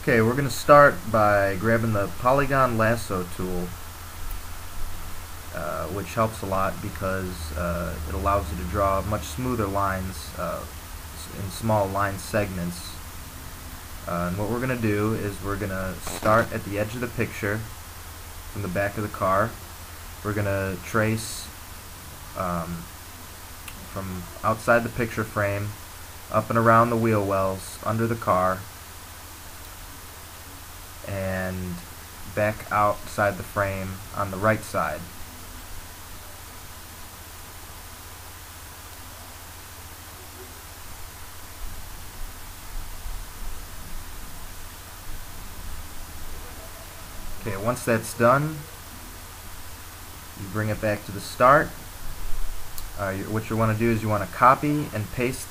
Okay, we're going to start by grabbing the polygon lasso tool, which helps a lot because it allows you to draw much smoother lines in small line segments. And what we're going to do is we're going to start at the edge of the picture from the back of the car. We're going to trace from outside the picture frame up and around the wheel wells under the car and back outside the frame on the right side. Okay, once that's done, you bring it back to the start. What you want to do is you want to copy and paste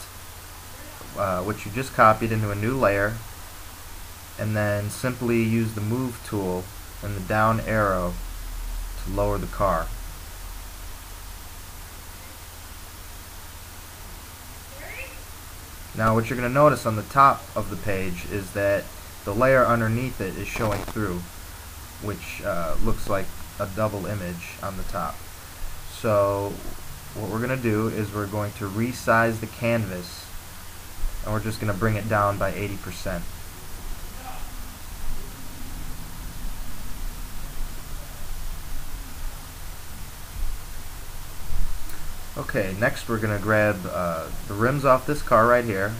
what you just copied into a new layer, and then simply use the move tool and the down arrow to lower the car. Now what you're going to notice on the top of the page is that the layer underneath it is showing through, which looks like a double image on the top. So what we're going to do is we're going to resize the canvas, and we're just going to bring it down by 80%. Okay, next we're going to grab the rims off this car right here.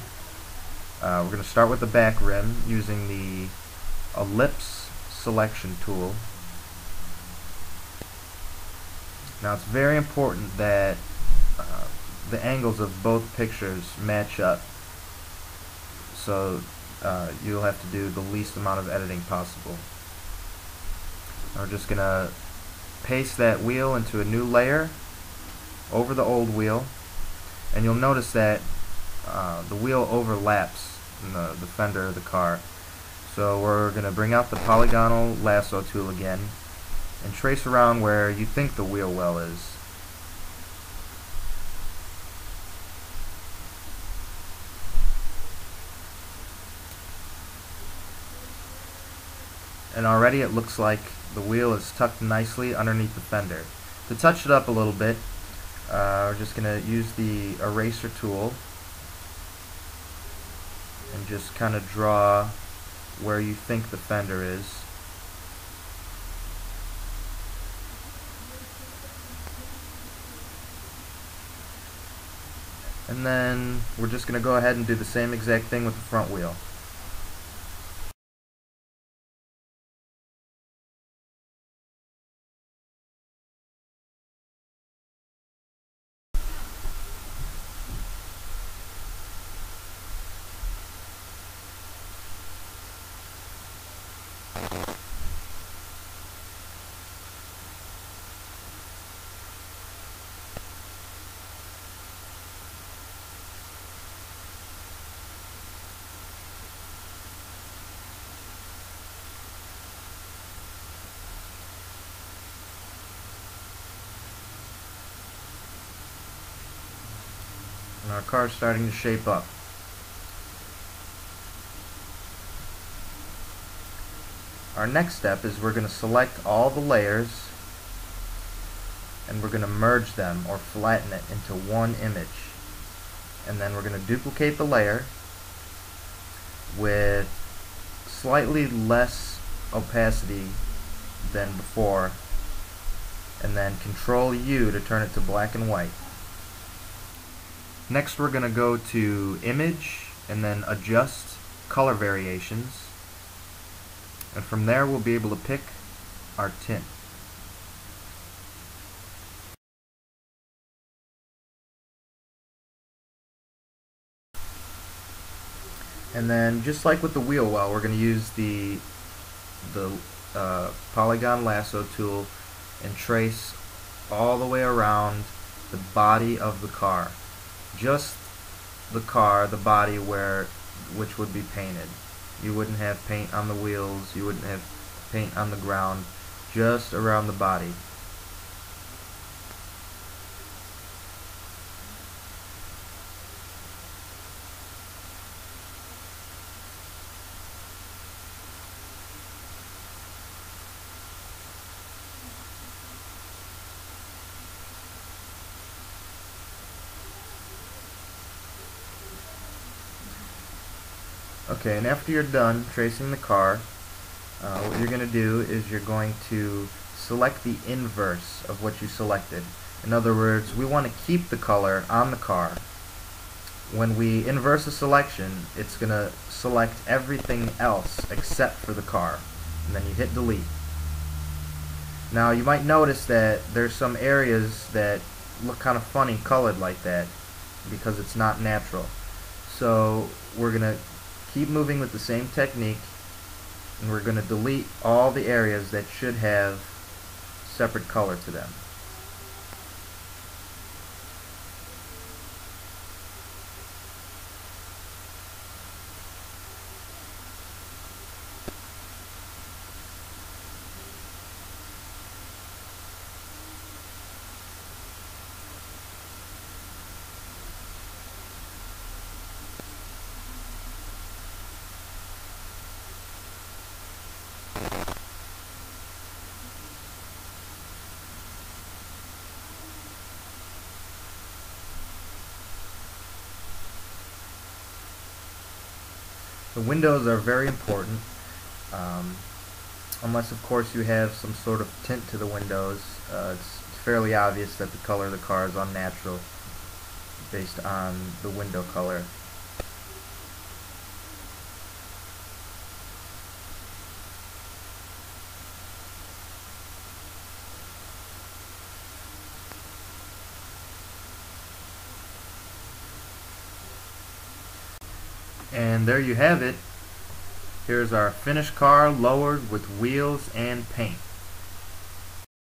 We're going to start with the back rim using the ellipse selection tool. Now it's very important that the angles of both pictures match up, so you'll have to do the least amount of editing possible. Now we're just going to paste that wheel into a new layer over the old wheel, and you'll notice that the wheel overlaps in the fender of the car. So we're going to bring out the polygonal lasso tool again and trace around where you think the wheel well is. And already it looks like the wheel is tucked nicely underneath the fender. To touch it up a little bit, we're just going to use the eraser tool and just kind of draw where you think the fender is. And then we're just going to go ahead and do the same exact thing with the front wheel. And our car's starting to shape up. Our next step is we're going to select all the layers and we're going to merge them or flatten it into one image. And then we're going to duplicate the layer with slightly less opacity than before, and then Control U to turn it to black and white. Next we're going to go to Image and then Adjust Color Variations, and from there we'll be able to pick our tint. And then just like with the wheel well, we're going to use the polygon lasso tool and trace all the way around the body of the car. Just the car, the body which would be painted. You wouldn't have paint on the wheels, you wouldn't have paint on the ground, just around the body. Okay, and after you're done tracing the car, what you're going to do is you're going to select the inverse of what you selected. In other words, we want to keep the color on the car. When we inverse a selection, it's going to select everything else except for the car. And then you hit delete. Now you might notice that there's some areas that look kind of funny colored like that because it's not natural. So we're going to keep moving with the same technique, and we're going to delete all the areas that should have separate color to them. The windows are very important, unless of course you have some sort of tint to the windows. It's fairly obvious that the color of the car is unnatural based on the window color. And there you have it. Here's our finished car lowered with wheels and paint.